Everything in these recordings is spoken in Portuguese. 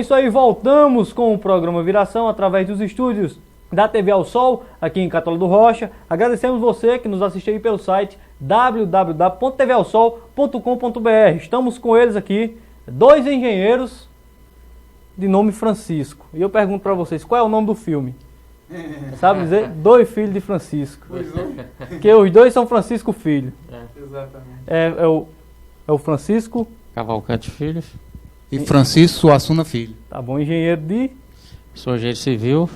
isso aí, voltamos com o programa Viração através dos estúdios da TV ao Sol, aqui em Catolé do Rocha. Agradecemos você que nos assiste aí pelo site www.tvalsol.com.br. Estamos com eles aqui, dois engenheiros de nome Francisco. E eu pergunto para vocês, qual é o nome do filme? Sabe dizer? Dois filhos de Francisco. Porque os dois são Francisco Filho. Exatamente. É o Francisco Cavalcante Filho. E Francisco Suassuna Filho. Tá bom, engenheiro de... Sou engenheiro civil.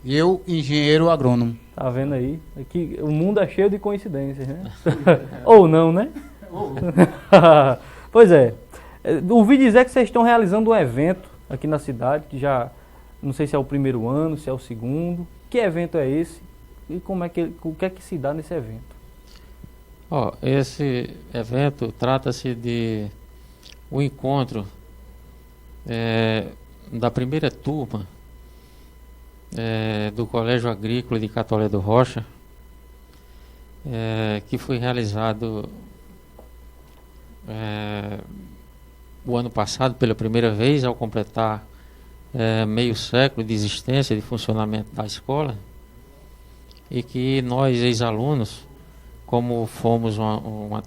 E eu, engenheiro agrônomo. Tá vendo aí? Aqui, o mundo é cheio de coincidências, né? Ou não, né? Pois é. Ouvi dizer que vocês estão realizando um evento aqui na cidade, que já... Não sei se é o primeiro ano, se é o segundo. Que evento é esse? E o que é que se dá nesse evento? Esse evento trata-se de um encontro da primeira turma do Colégio Agrícola de Catolé do Rocha, que foi realizado o ano passado pela primeira vez, ao completar meio século de existência, de funcionamento da escola, e que nós, ex-alunos, como fomos uma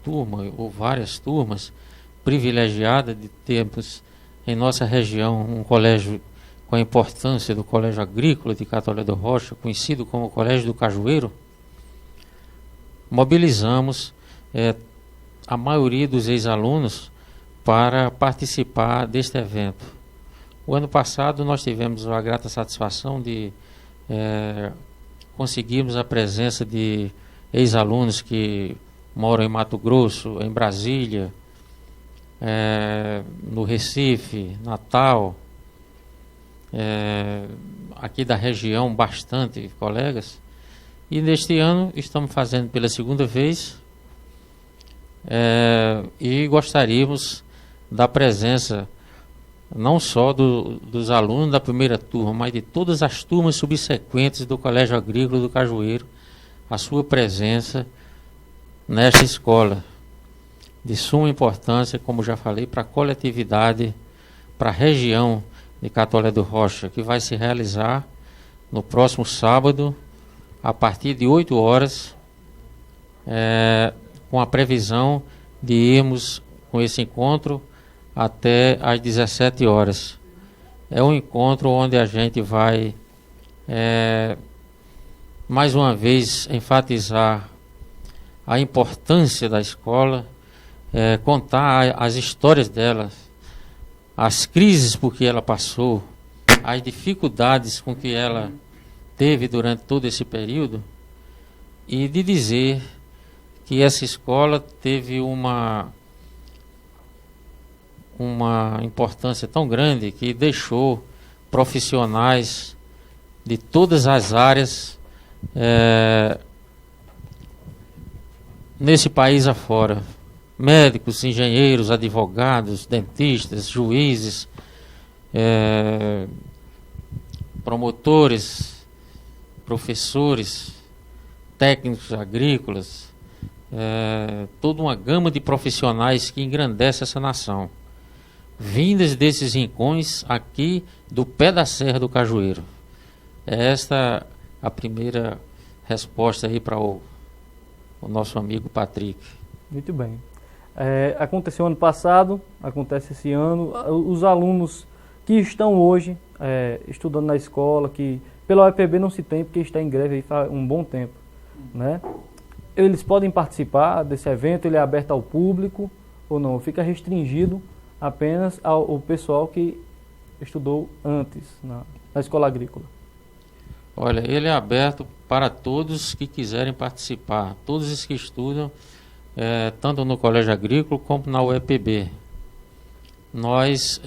turma, ou várias turmas, privilegiada de termos em nossa região um colégio com a importância do Colégio Agrícola de Catolé do Rocha, conhecido como Colégio do Cajueiro, mobilizamos a maioria dos ex-alunos para participar deste evento. O ano passado nós tivemos a grata satisfação de conseguirmos a presença de ex-alunos que moram em Mato Grosso, em Brasília, no Recife, Natal, aqui da região, bastante colegas. E neste ano estamos fazendo pela segunda vez e gostaríamos da presença não só dos alunos da primeira turma, mas de todas as turmas subsequentes do Colégio Agrícola do Cajueiro, a sua presença nesta escola, de suma importância, como já falei, para a coletividade, para a região de Catolé do Rocha, que vai se realizar no próximo sábado, a partir de 8 horas, com a previsão de irmos com esse encontro até às 17 horas. É um encontro onde a gente vai, mais uma vez, enfatizar a importância da escola, contar as histórias dela, as crises por que ela passou, as dificuldades com que ela teve durante todo esse período, e de dizer que essa escola teve uma importância tão grande que deixou profissionais de todas as áreas nesse país afora. Médicos, engenheiros, advogados, dentistas, juízes, promotores, professores, técnicos agrícolas, toda uma gama de profissionais que engrandece essa nação, vindas desses rincões aqui do pé da Serra do Cajueiro. Esta a primeira resposta aí para o nosso amigo Patrick. Muito bem. Aconteceu ano passado, acontece esse ano. Os alunos que estão hoje estudando na escola, que pela UEPB não se tem, porque está em greve aí faz um bom tempo, né? Eles podem participar desse evento, ele é aberto ao público ou não? Fica restringido apenas ao pessoal que estudou antes na escola agrícola? Olha, ele é aberto para todos que quiserem participar, todos os que estudam, tanto no Colégio Agrícola como na UEPB. Nós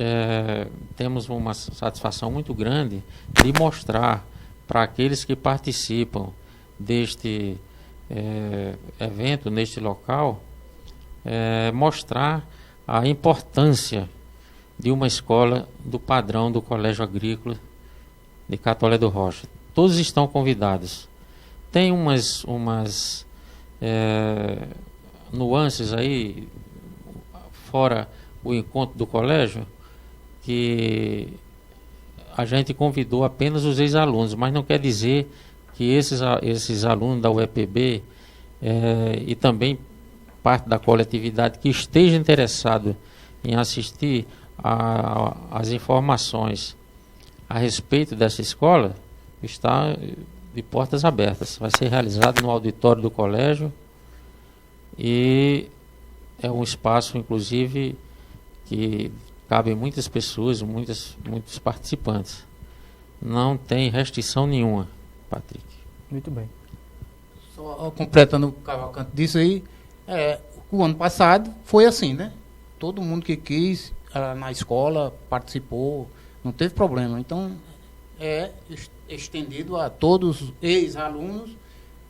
temos uma satisfação muito grande de mostrar para aqueles que participam deste evento, neste local, mostrar a importância de uma escola do padrão do Colégio Agrícola de Catolé do Rocha. Todos estão convidados. Tem umas nuances aí, fora o encontro do colégio, que a gente convidou apenas os ex-alunos, mas não quer dizer que esses alunos da UEPB e também parte da coletividade que esteja interessado em assistir às informações a respeito dessa escola, está de portas abertas. Vai ser realizado no auditório do colégio e é um espaço, inclusive, que cabe muitas pessoas, muitos participantes. Não tem restrição nenhuma, Patrick. Muito bem. Só completando o cavalcante disso aí, o ano passado foi assim, né? Todo mundo que quis na escola participou, não teve problema. Então, é estendido a todos os ex-alunos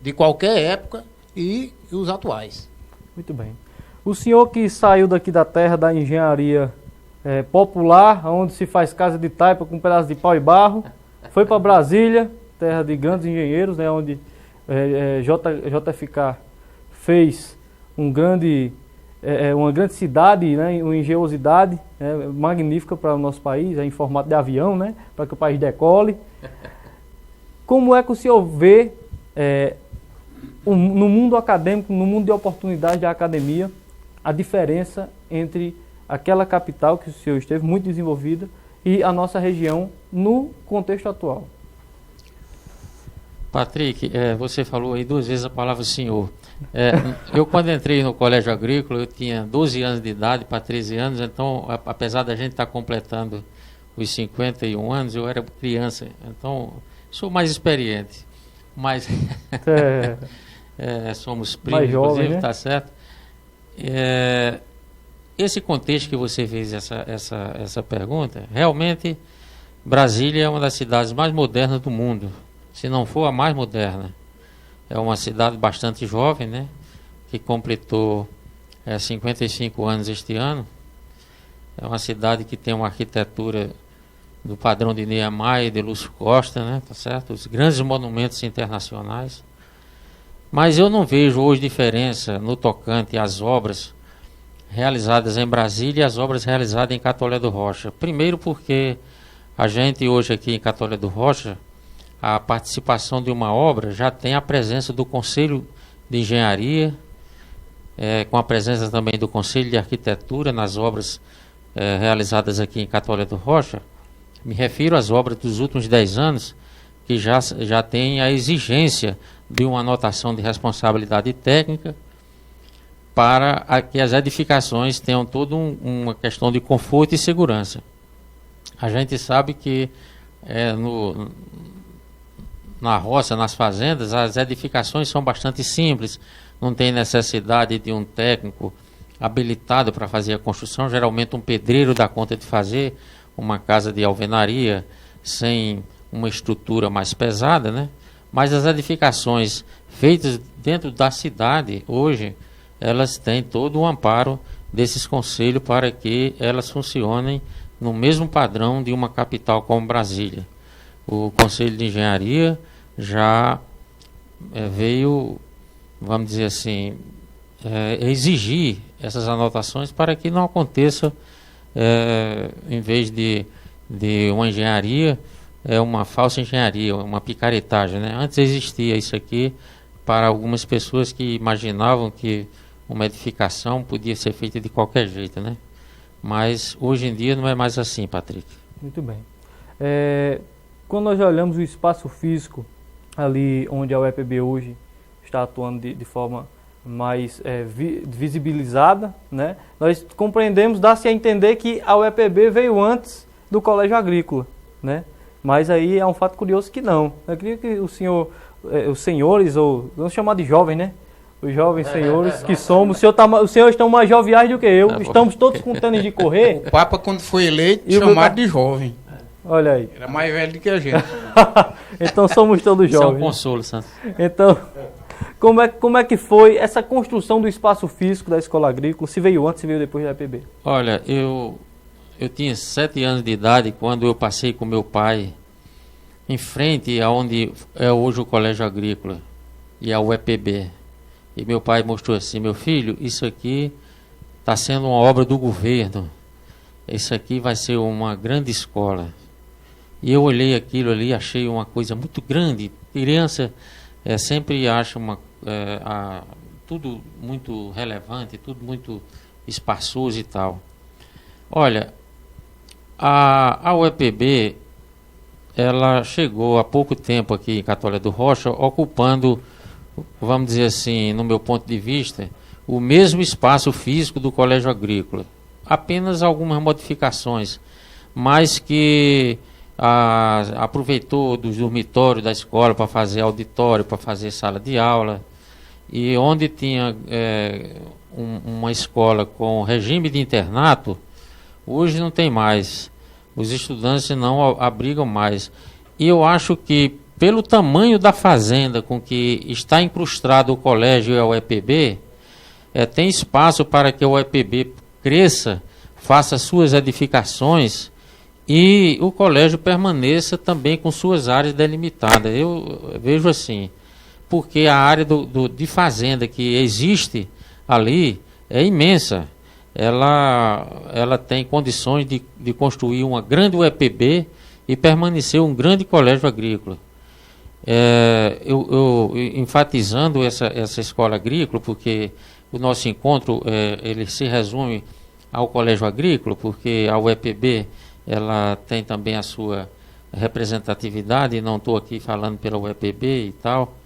de qualquer época e os atuais. Muito bem. O senhor que saiu daqui da terra da engenharia popular, onde se faz casa de taipa com um pedaço de pau e barro, foi para Brasília, terra de grandes engenheiros, né, onde JFK fez uma grande cidade, né, uma engenhosidade magnífica para o nosso país, em formato de avião, né, para que o país decole. Como é que o senhor vê no mundo acadêmico, no mundo de oportunidades da academia, a diferença entre aquela capital que o senhor esteve muito desenvolvida e a nossa região no contexto atual? Patrick, você falou aí 2 vezes a palavra senhor. Eu, quando entrei no colégio agrícola, eu tinha 12 anos de idade para 13 anos, então, apesar da gente estar completando os 51 anos, eu era criança, então sou mais experiente, mas somos primos, mais jovem, inclusive, né? Tá certo? Esse contexto que você fez essa pergunta, realmente Brasília é uma das cidades mais modernas do mundo, se não for a mais moderna. É uma cidade bastante jovem, né? Que completou 55 anos este ano. É uma cidade que tem uma arquitetura do padrão de Niemeyer e de Lúcio Costa, né? Tá certo? Os grandes monumentos internacionais. Mas eu não vejo hoje diferença no tocante às obras realizadas em Brasília e as obras realizadas em Catolé do Rocha. Primeiro porque a gente hoje aqui em Catolé do Rocha, a participação de uma obra já tem a presença do Conselho de Engenharia, com a presença também do Conselho de Arquitetura nas obras realizadas aqui em Catolé do Rocha. Me refiro às obras dos últimos 10 anos, que já tem a exigência de uma anotação de responsabilidade técnica para que as edificações tenham toda uma questão de conforto e segurança. A gente sabe que na roça, nas fazendas, as edificações são bastante simples, não tem necessidade de um técnico habilitado para fazer a construção, geralmente um pedreiro dá conta de fazer uma casa de alvenaria sem uma estrutura mais pesada, né? Mas as edificações feitas dentro da cidade, hoje, elas têm todo o amparo desses conselhos para que elas funcionem no mesmo padrão de uma capital como Brasília. O Conselho de Engenharia já veio, vamos dizer assim, exigir essas anotações para que não aconteça, em vez de uma engenharia, uma falsa engenharia, uma picaretagem, né? Antes existia isso aqui para algumas pessoas que imaginavam que uma edificação podia ser feita de qualquer jeito, né? Mas hoje em dia não é mais assim, Patrick. Muito bem. Quando nós olhamos o espaço físico ali onde a UEPB hoje está atuando de forma mais visibilizada, né? Nós compreendemos, dá-se a entender que a UEPB veio antes do Colégio Agrícola, né? Mas aí é um fato curioso que não. Eu queria que os senhores, ou vamos chamar de jovens, né? Os jovens senhores que somos, os senhores estão mais joviais do que eu, estamos todos com tênis de correr. O Papa, quando foi eleito, E o chamado de jovem. Olha aí. Era mais velho do que a gente. Então somos todos Isso é um jovens. consolo, Santos. Então, como é que foi essa construção do espaço físico da Escola Agrícola? Se veio antes, se veio depois da UEPB? Olha, eu tinha 7 anos de idade quando eu passei com meu pai em frente aonde é hoje o Colégio Agrícola e a UEPB. E meu pai mostrou assim: meu filho, isso aqui está sendo uma obra do governo. isso aqui vai ser uma grande escola. E eu olhei aquilo ali, achei uma coisa muito grande. Criança sempre acha tudo muito relevante, tudo muito espaçoso e tal. Olha, a UEPB, ela chegou há pouco tempo aqui em Catolé do Rocha, ocupando, vamos dizer assim, no meu ponto de vista, o mesmo espaço físico do Colégio Agrícola. Apenas algumas modificações, mas que aproveitou dos dormitórios da escola para fazer auditório, para fazer sala de aula, e onde tinha uma escola com regime de internato, hoje não tem mais. Os estudantes não abrigam mais. E eu acho que, pelo tamanho da fazenda com que está incrustado o colégio e a UEPB, tem espaço para que a UEPB cresça, faça suas edificações e o colégio permaneça também com suas áreas delimitadas. Eu vejo assim, porque a área de fazenda que existe ali é imensa. Ela tem condições de construir uma grande UEPB e permanecer um grande colégio agrícola. Eu enfatizando essa escola agrícola, porque o nosso encontro ele se resume ao colégio agrícola, porque a UEPB ela tem também a sua representatividade, e não estou aqui falando pela UEPB e tal.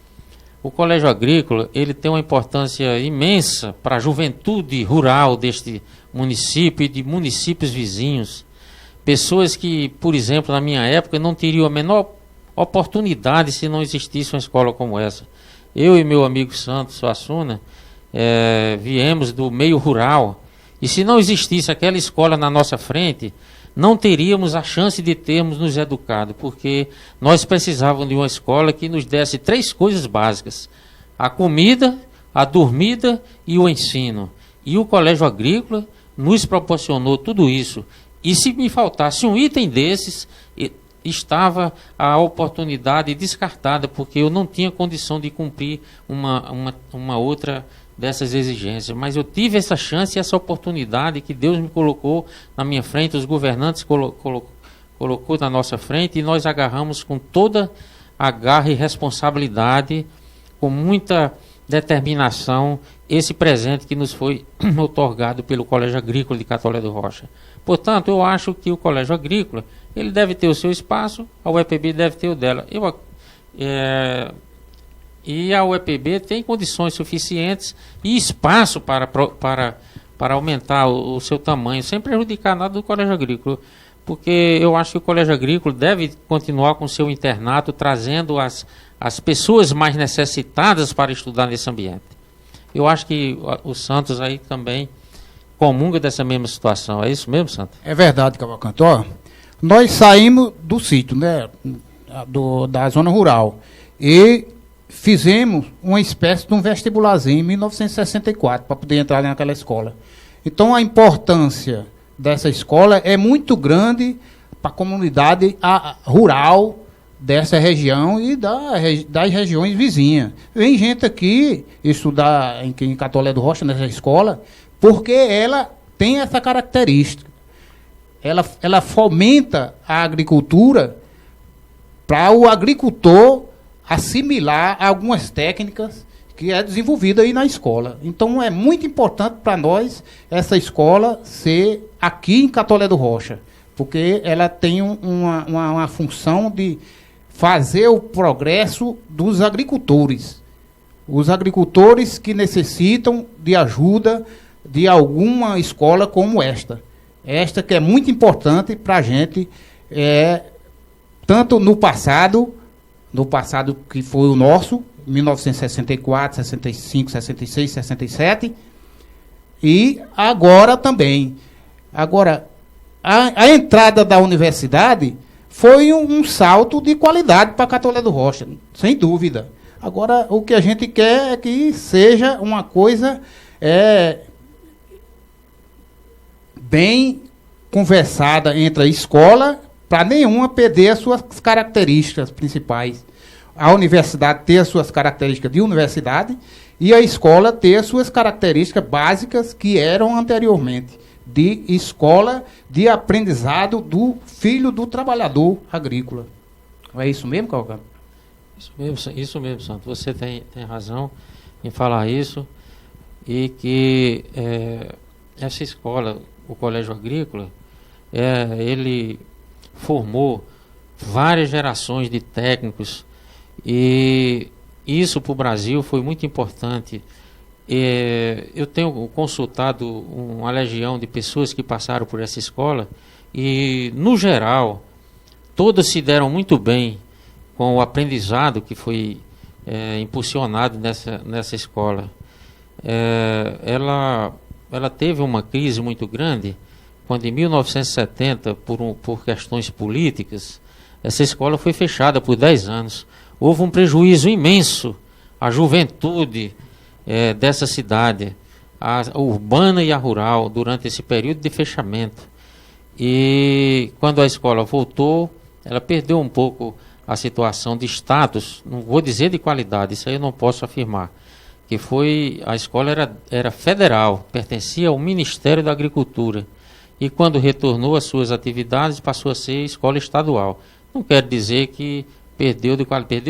O colégio agrícola ele tem uma importância imensa para a juventude rural deste município e de municípios vizinhos. Pessoas que, por exemplo, na minha época, não teriam a menor oportunidade se não existisse uma escola como essa. Eu e meu amigo Santos Suassuna viemos do meio rural, e se não existisse aquela escola na nossa frente, não teríamos a chance de termos nos educado, porque nós precisávamos de uma escola que nos desse 3 coisas básicas: a comida, a dormida e o ensino. E o colégio agrícola nos proporcionou tudo isso. E se me faltasse um item desses, estava a oportunidade descartada, porque eu não tinha condição de cumprir uma outra dessas exigências, mas eu tive essa chance e essa oportunidade que Deus me colocou na minha frente, os governantes colocou na nossa frente, e nós agarramos com toda a garra e responsabilidade, com muita determinação, esse presente que nos foi outorgado pelo Colégio Agrícola de Catolé do Rocha. Portanto, eu acho que o Colégio Agrícola ele deve ter o seu espaço, a UEPB deve ter o dela. E a UEPB tem condições suficientes e espaço para aumentar o seu tamanho, sem prejudicar nada do Colégio Agrícola, porque eu acho que o Colégio Agrícola deve continuar com o seu internato, trazendo as pessoas mais necessitadas para estudar nesse ambiente. Eu acho que o Santos aí também comunga dessa mesma situação. É isso mesmo, Santos? É verdade, Cavalcante. Nós saímos do sítio, né, da zona rural, e fizemos uma espécie de um vestibularzinho em 1964 para poder entrar naquela escola. Então a importância dessa escola é muito grande para a comunidade rural dessa região e das regiões vizinhas. Vem gente aqui estudar em Catolé do Rocha, nessa escola, porque ela tem essa característica. Ela fomenta a agricultura para o agricultor assimilar algumas técnicas que é desenvolvida aí na escola. Então é muito importante para nós essa escola ser aqui em Catolé do Rocha, porque ela tem uma função de fazer o progresso dos agricultores. Os agricultores que necessitam de ajuda de alguma escola como esta. Esta que é muito importante para a gente, tanto no passado que foi o nosso, 1964, 65, 66, 67, e agora também. Agora, a entrada da universidade foi um salto de qualidade para Catolé do Rocha, sem dúvida. Agora, o que a gente quer é que seja uma coisa bem conversada entre a escola, para nenhuma perder as suas características principais. A universidade ter as suas características de universidade e a escola ter as suas características básicas que eram anteriormente, de escola de aprendizado do filho do trabalhador agrícola. É isso mesmo, Cavalcante? Isso mesmo, Santo. Você tem razão em falar isso, e que essa escola, o Colégio Agrícola, ele formou várias gerações de técnicos, e isso para o Brasil foi muito importante. Eu tenho consultado uma legião de pessoas que passaram por essa escola, e no geral todas se deram muito bem com o aprendizado que foi impulsionado nessa escola. Ela teve uma crise muito grande quando, em 1970, por questões políticas, essa escola foi fechada por 10 anos. Houve um prejuízo imenso à juventude dessa cidade, a urbana e a rural, durante esse período de fechamento. E quando a escola voltou, ela perdeu um pouco a situação de status, não vou dizer de qualidade, isso aí eu não posso afirmar, que a escola era federal, pertencia ao Ministério da Agricultura, e quando retornou às suas atividades passou a ser escola estadual. Não quer dizer que perdeu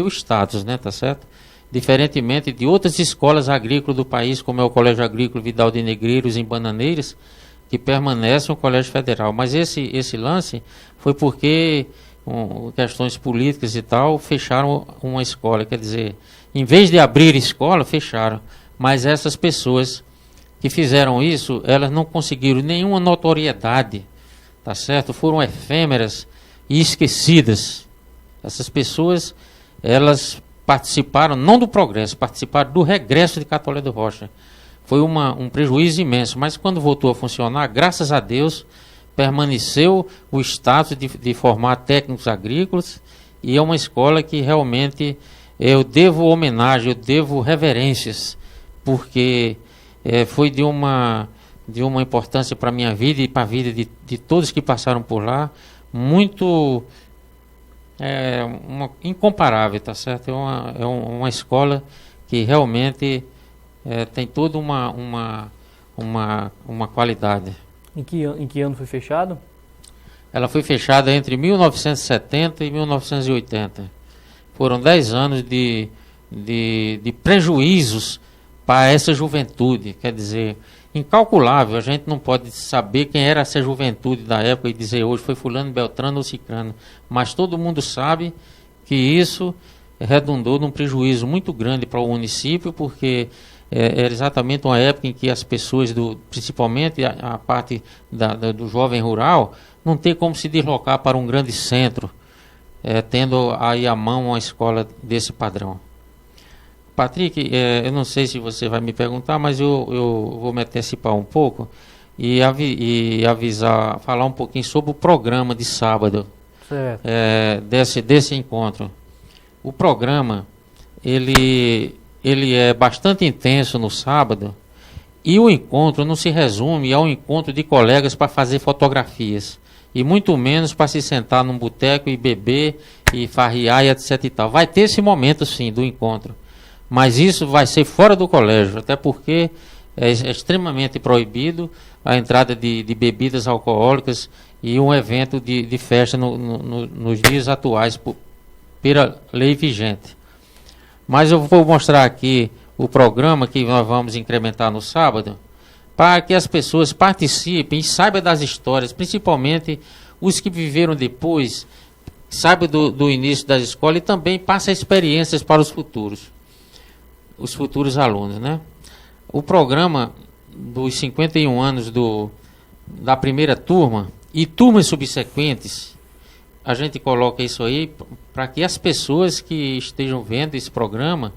o status, né, tá certo? Diferentemente de outras escolas agrícolas do país, como é o Colégio Agrícola Vidal de Negreiros, em Bananeiras, que permanece um colégio federal. Mas esse lance foi porque questões políticas e tal, fecharam uma escola. Quer dizer, em vez de abrir escola, fecharam. Mas essas pessoas que fizeram isso, elas não conseguiram nenhuma notoriedade, tá certo? Foram efêmeras e esquecidas. Essas pessoas, elas participaram, não do progresso, participaram do regresso de Catolé do Rocha. Foi um prejuízo imenso, mas quando voltou a funcionar, graças a Deus, permaneceu o status de formar técnicos agrícolas, e é uma escola que realmente eu devo homenagem, eu devo reverências, porque foi de uma importância para a minha vida e para a vida de todos que passaram por lá, muito incomparável, tá certo? É uma escola que realmente tem toda uma qualidade. Em que ano foi fechado? Ela foi fechada entre 1970 e 1980. Foram 10 anos de prejuízos para essa juventude. Quer dizer, incalculável. A gente não pode saber quem era essa juventude da época e dizer hoje foi fulano, beltrano ou cicrano. Mas todo mundo sabe que isso redundou num prejuízo muito grande para o município, porque era exatamente uma época em que as pessoas, principalmente a parte do jovem rural, não tem como se deslocar para um grande centro, tendo aí à mão uma escola desse padrão. Patrick, eu não sei se você vai me perguntar, mas eu vou me antecipar um pouco e avisar, falar um pouquinho sobre o programa de sábado, desse encontro. O programa, ele é bastante intenso no sábado, e o encontro não se resume ao encontro de colegas para fazer fotografias, e muito menos para se sentar num boteco e beber e farrear e etc e tal. Vai ter esse momento sim do encontro, mas isso vai ser fora do colégio, até porque é extremamente proibido a entrada de bebidas alcoólicas e um evento de festa nos dias atuais pela lei vigente. Mas eu vou mostrar aqui o programa que nós vamos incrementar no sábado, para que as pessoas participem e saibam das histórias, principalmente os que viveram depois, saibam do início da escola e também passem experiências para os futuros alunos, né? O programa dos 51 anos da primeira turma e turmas subsequentes, a gente coloca isso aí para que as pessoas que estejam vendo esse programa,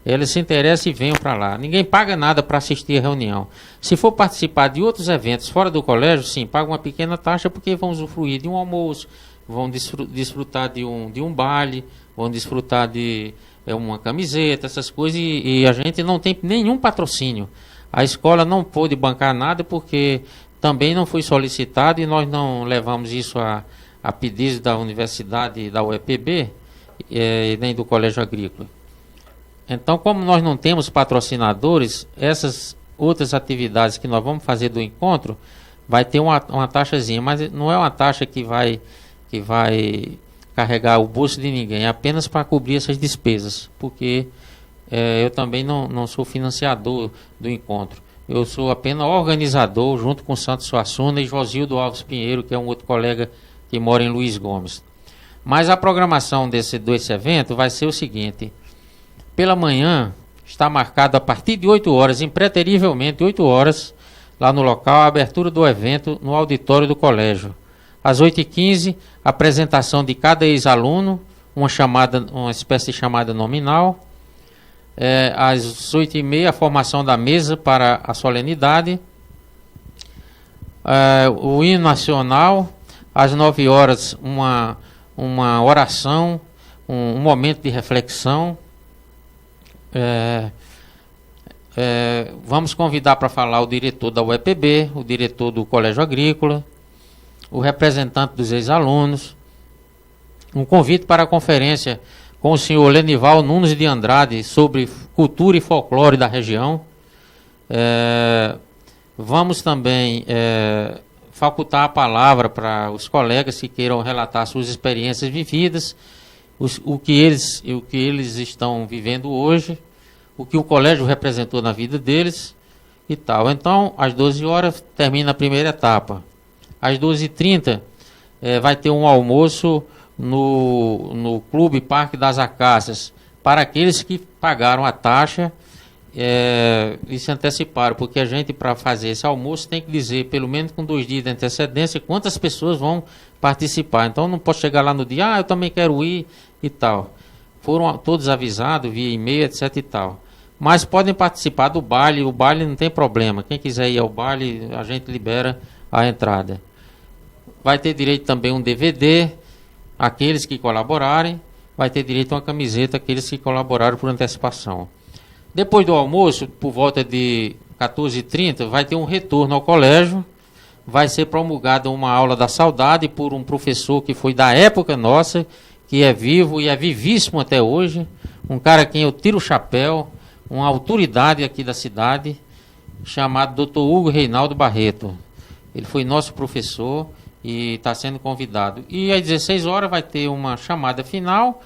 elas se interessem e venham para lá. Ninguém paga nada para assistir a reunião. Se for participar de outros eventos fora do colégio, sim, paga uma pequena taxa, porque vão usufruir de um almoço, vão desfrutar de um baile, vão desfrutar de uma camiseta, essas coisas, e a gente não tem nenhum patrocínio. A escola não pôde bancar nada porque também não foi solicitado, e nós não levamos isso a pedido da universidade, da UEPB, nem do Colégio Agrícola. Então, como nós não temos patrocinadores, essas outras atividades que nós vamos fazer do encontro vai ter uma taxazinha, mas não é uma taxa que vai carregar o bolso de ninguém, é apenas para cobrir essas despesas, porque eu também não sou financiador do encontro. Eu sou apenas organizador, junto com Santos Suassuna e Josildo Alves Pinheiro, que é um outro colega que mora em Luiz Gomes. Mas a programação desse evento vai ser o seguinte: pela manhã está marcado a partir de 8 horas, impreterivelmente 8 horas, lá no local, a abertura do evento no auditório do colégio. Às 8h15, apresentação de cada ex-aluno, uma espécie de chamada nominal. Às 8h30, a formação da mesa para a solenidade. O hino nacional. Às 9 horas, uma oração, um momento de reflexão. Vamos convidar para falar o diretor da UEPB, o diretor do Colégio Agrícola, o representante dos ex-alunos. Um convite para a conferência com o senhor Lenival Nunes de Andrade sobre cultura e folclore da região. Vamos também facultar a palavra para os colegas que queiram relatar suas experiências vividas, o que eles estão vivendo hoje, o que o colégio representou na vida deles e tal. Então, às 12 horas, termina a primeira etapa. Às 12h30, vai ter um almoço no Clube Parque das Acácias, para aqueles que pagaram a taxa e se anteciparam, porque a gente, para fazer esse almoço, tem que dizer, pelo menos com 2 dias de antecedência, quantas pessoas vão participar. Então, não posso chegar lá no dia, eu também quero ir e tal. Foram todos avisados via e-mail, etc e tal. Mas podem participar do baile, o baile não tem problema. Quem quiser ir ao baile, a gente libera a entrada. Vai ter direito também um DVD, aqueles que colaborarem. Vai ter direito a uma camiseta, aqueles que colaboraram por antecipação. Depois do almoço, por volta de 14h30, vai ter um retorno ao colégio. Vai ser promulgada uma aula da saudade por um professor que foi da época nossa, que é vivo e é vivíssimo até hoje. Um cara a quem eu tiro o chapéu, uma autoridade aqui da cidade, chamado Dr. Hugo Reinaldo Barreto. Ele foi nosso professor e está sendo convidado. E às 16 horas vai ter uma chamada final.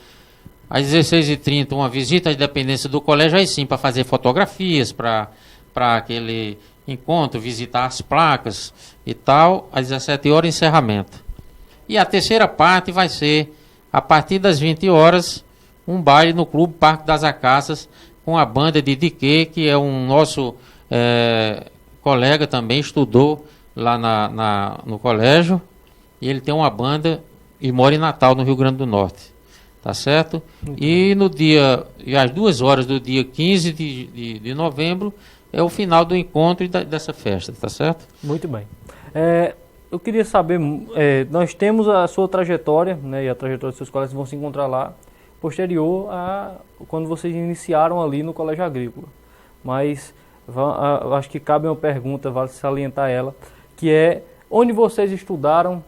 Às 16h30, uma visita às dependências do colégio, aí sim, para fazer fotografias, para aquele encontro, visitar as placas e tal. Às 17 horas, encerramento. E a terceira parte vai ser, a partir das 20 horas, um baile no Clube Parque das Acácias, com a banda de Dique, que é um nosso colega também, estudou lá no colégio, e ele tem uma banda e mora em Natal, no Rio Grande do Norte, tá certo? E às 2 horas do dia 15 de novembro, é o final do encontro e dessa festa, tá certo? Muito bem. Eu queria saber, nós temos a sua trajetória, né, e a trajetória dos seus colegas vão se encontrar lá, posterior a quando vocês iniciaram ali no Colégio Agrícola. Mas acho que cabe uma pergunta, vale salientar ela, que é: onde vocês estudaram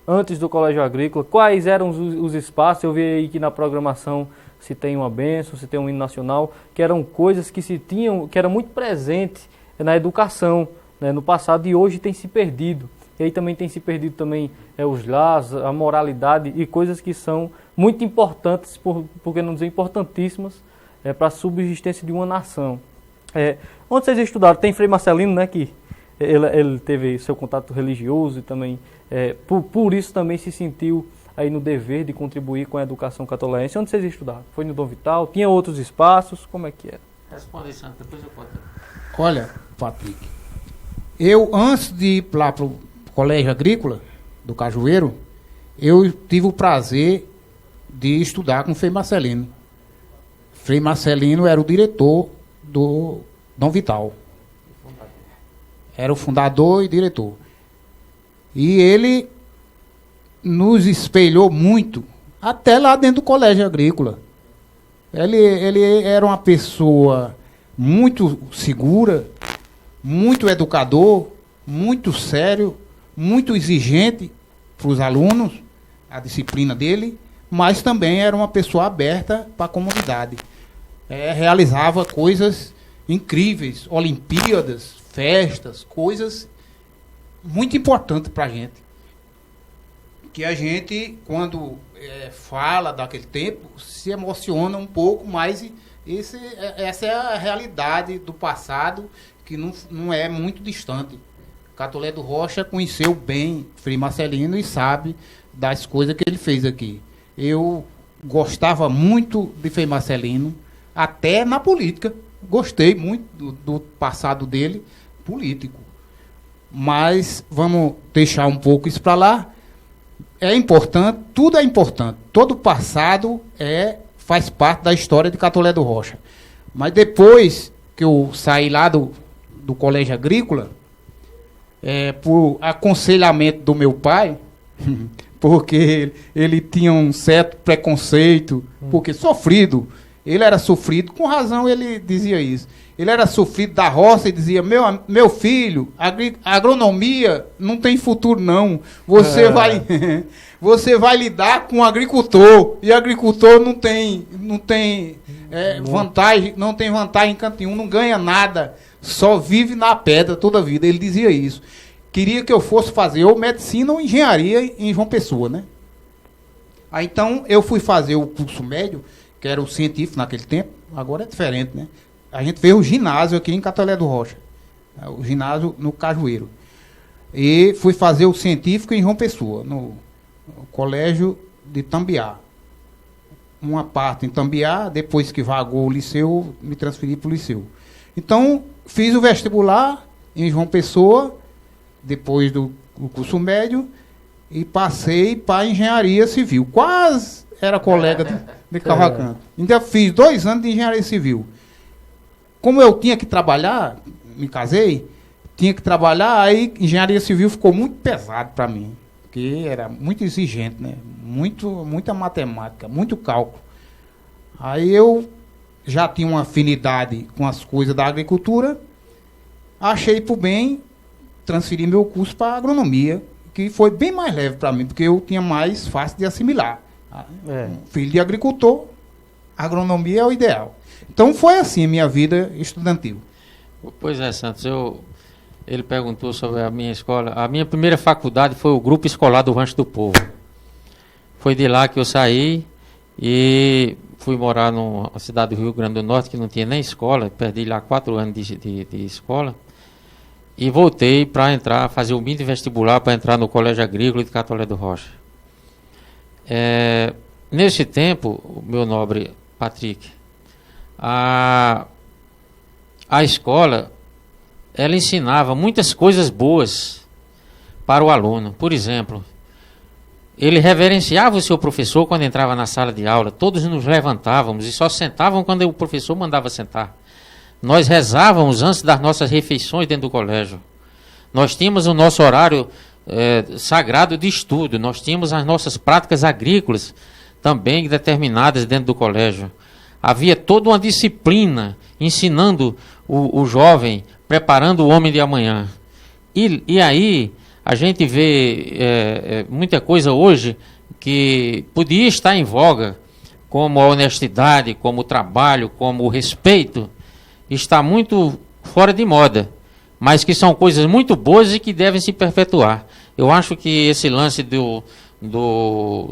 antes do Colégio Agrícola? Quais eram os espaços? Eu vi aí que na programação se tem uma bênção, se tem um hino nacional, que eram coisas que que eram muito presentes na educação, né, no passado, e hoje tem se perdido. E aí também tem se perdido também os laços, a moralidade e coisas que são muito importantes, por que não dizer importantíssimas, para a subsistência de uma nação. Onde vocês estudaram? Tem Frei Marcelino, né, que ele teve seu contato religioso e também, por isso também se sentiu aí no dever de contribuir com a educação catolicense. Onde vocês estudaram? Foi no Dom Vital? Tinha outros espaços? Como é que era? Responde, Santo, depois eu conto. Olha, Patrick, eu antes de ir lá para o Colégio Agrícola do Cajueiro, eu tive o prazer de estudar com o Frei Marcelino. Frei Marcelino era o diretor do Dom Vital. Era o fundador e diretor. E ele nos espelhou muito, até lá dentro do Colégio Agrícola. Ele era uma pessoa muito segura, muito educador, muito sério, muito exigente para os alunos, a disciplina dele, mas também era uma pessoa aberta para a comunidade. Realizava coisas incríveis, Olimpíadas, festas, coisas muito importante para a gente. Que a gente, quando fala daquele tempo, se emociona um pouco, mas essa é a realidade do passado, que não é muito distante. Catolé do Rocha conheceu bem Frei Marcelino e sabe das coisas que ele fez aqui. Eu gostava muito de Frei Marcelino, até na política. Gostei muito do passado dele político. Mas vamos deixar um pouco isso para lá. É importante, tudo é importante. Todo o passado faz parte da história de Catolé do Rocha. Mas depois que eu saí lá do Colégio Agrícola, por aconselhamento do meu pai, porque ele tinha um certo preconceito, porque sofrido, ele era sofrido, com razão ele dizia isso. Ele era sofrido da roça e dizia: meu filho, agronomia não tem futuro não. Você vai lidar com agricultor, e agricultor não tem vantagem, não tem vantagem em canto nenhum, não ganha nada, só vive na pedra toda a vida. Ele dizia isso. Queria que eu fosse fazer ou medicina ou engenharia em João Pessoa, né? Aí então eu fui fazer o curso médio, que era o científico naquele tempo, agora é diferente, né? A gente fez o ginásio aqui em Catolé do Rocha, o ginásio no Cajueiro. E fui fazer o científico em João Pessoa, no colégio de Tambiá. Uma parte em Tambiá, depois que vagou o liceu, me transferi para o liceu. Então, fiz o vestibular em João Pessoa, depois do curso médio, e passei para a engenharia civil. Quase era colega de Cavalcante. Ainda fiz 2 anos de engenharia civil. Como eu tinha que trabalhar, me casei, tinha que trabalhar, aí engenharia civil ficou muito pesado para mim, porque era muito exigente, né? Muita matemática, muito cálculo. Aí eu já tinha uma afinidade com as coisas da agricultura, achei por bem transferir meu curso para agronomia, que foi bem mais leve para mim, porque eu tinha mais fácil de assimilar. Filho de agricultor, agronomia é o ideal. Então foi assim a minha vida estudantil. Pois é, Santos, ele perguntou sobre a minha escola. A minha primeira faculdade foi o Grupo Escolar do Rancho do Povo. Foi de lá que eu saí e fui morar numa cidade do Rio Grande do Norte, que não tinha nem escola. Perdi lá 4 anos de escola. E voltei para fazer o mini vestibular para entrar no Colégio Agrícola de Catolé do Rocha. Nesse tempo, meu nobre Patrick, a escola, ela ensinava muitas coisas boas para o aluno. Por exemplo, ele reverenciava o seu professor quando entrava na sala de aula. Todos nos levantávamos e só sentavam quando o professor mandava sentar. Nós rezávamos antes das nossas refeições dentro do colégio. Nós tínhamos o nosso horário sagrado de estudo. Nós tínhamos as nossas práticas agrícolas também determinadas dentro do colégio. Havia toda uma disciplina ensinando o jovem, preparando o homem de amanhã. E aí a gente vê muita coisa hoje que podia estar em voga, como a honestidade, como o trabalho, como o respeito, está muito fora de moda, mas que são coisas muito boas e que devem se perpetuar. Eu acho que esse lance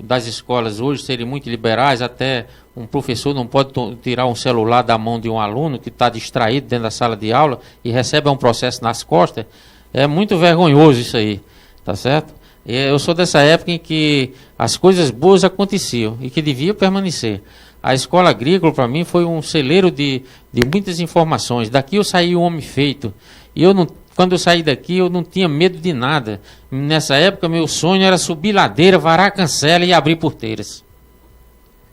das escolas hoje serem muito liberais, até um professor não pode tirar um celular da mão de um aluno que está distraído dentro da sala de aula e recebe um processo nas costas. É muito vergonhoso isso aí, tá certo? Eu sou dessa época em que as coisas boas aconteciam e que deviam permanecer. A escola agrícola, para mim, foi um celeiro de muitas informações. Daqui eu saí um homem feito. E quando eu saí daqui, eu não tinha medo de nada. Nessa época, meu sonho era subir ladeira, varar a cancela e abrir porteiras.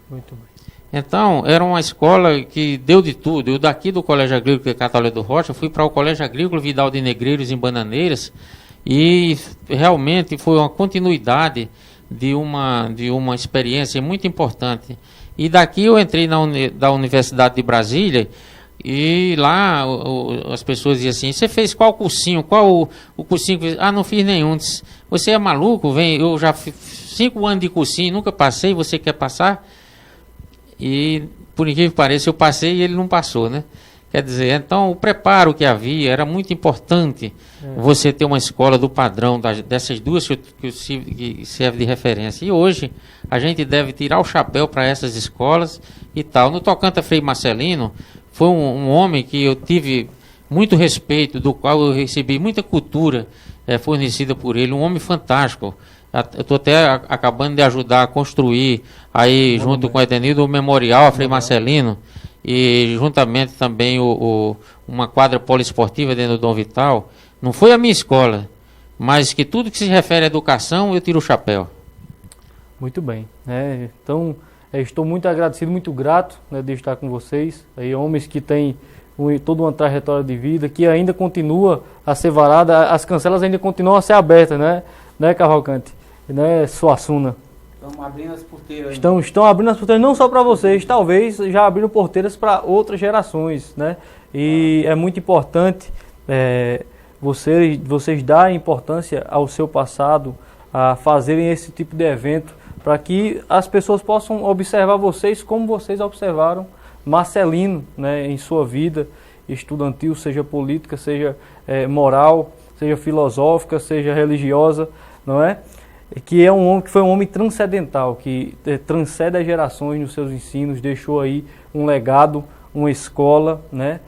Muito bem. Então, era uma escola que deu de tudo. Eu daqui do Colégio Agrícola Catolé do Rocha, fui para o Colégio Agrícola Vidal de Negreiros, em Bananeiras, e realmente foi uma continuidade de uma experiência muito importante. E daqui eu entrei da Universidade de Brasília, e lá as pessoas diziam assim: você fez qual cursinho? Qual o cursinho? Não fiz nenhum. Disse, você é maluco? Eu já fiz 5 anos de cursinho, nunca passei, você quer passar? E por incrível que pareça, eu passei e ele não passou, né? Quer dizer, então o preparo que havia era muito importante você ter uma escola do padrão dessas duas que serve de referência. E hoje a gente deve tirar o chapéu para essas escolas e tal. No tocante a Frei Marcelino, foi um homem que eu tive muito respeito, do qual eu recebi muita cultura fornecida por ele, um homem fantástico. Eu estou até acabando de ajudar a construir aí, junto com o Edenildo, o memorial a Frei Marcelino, e juntamente também uma quadra poliesportiva dentro do Dom Vital. Não foi a minha escola, mas que tudo que se refere à educação, eu tiro o chapéu. Muito bem. Então, estou muito agradecido, muito grato, né, de estar com vocês. Aí, homens que têm toda uma trajetória de vida, que ainda continua a ser varada, as cancelas ainda continuam a ser abertas, né, Cavalcante? Né, Suassuna? Estamos abrindo as porteiras. Estão abrindo as porteiras não só para vocês, talvez já abriram porteiras para outras gerações, né? E é muito importante vocês darem importância ao seu passado, a fazerem esse tipo de evento, para que as pessoas possam observar vocês como vocês observaram Marcelino, né, em sua vida estudantil, seja política, seja moral, seja filosófica, seja religiosa, não é? Que é um homem que foi um homem transcendental, que transcende as gerações nos seus ensinos, deixou aí um legado, uma escola, né?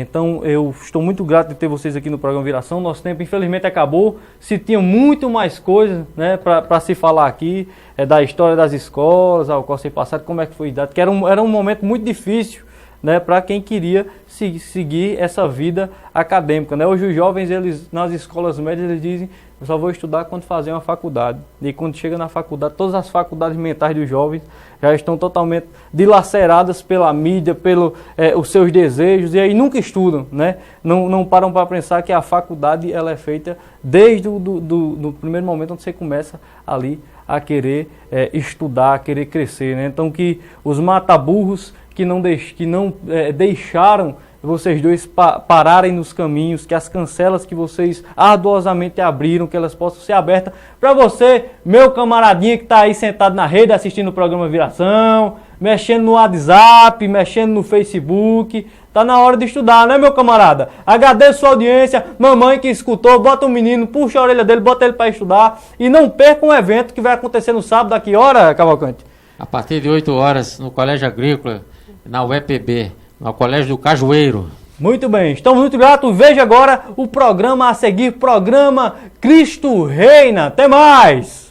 Então eu estou muito grato de ter vocês aqui no programa Viração. Nosso tempo infelizmente acabou. Se tinha muito mais coisas, né, para se falar aqui, da história das escolas, ao qual se passaram, como é que foi dado, que era um momento muito difícil, né, para quem queria seguir essa vida acadêmica, né? Hoje os jovens, eles nas escolas médias, eles dizem: eu só vou estudar quando fazer uma faculdade. E quando chega na faculdade, todas as faculdades mentais dos jovens já estão totalmente dilaceradas pela mídia, os seus desejos, e aí nunca estudam, né? Não param para pensar que a faculdade, ela é feita desde do primeiro momento onde você começa ali a querer estudar, a querer crescer, né? Então que os mataburros que não deixaram vocês dois pararem nos caminhos, que as cancelas que vocês arduosamente abriram, que elas possam ser abertas para você, meu camaradinha que está aí sentado na rede assistindo o programa Viração, mexendo no WhatsApp, mexendo no Facebook. Tá na hora de estudar, né, meu camarada? Agradeço sua audiência, mamãe que escutou, bota o menino, puxa a orelha dele, bota ele para estudar e não perca um evento que vai acontecer no sábado, a que hora, Cavalcante? A partir de 8 horas, no Colégio Agrícola, na UEPB, no Colégio do Cajueiro. Muito bem, estamos muito gratos. Veja agora o programa a seguir, programa Cristo Reina. Até mais!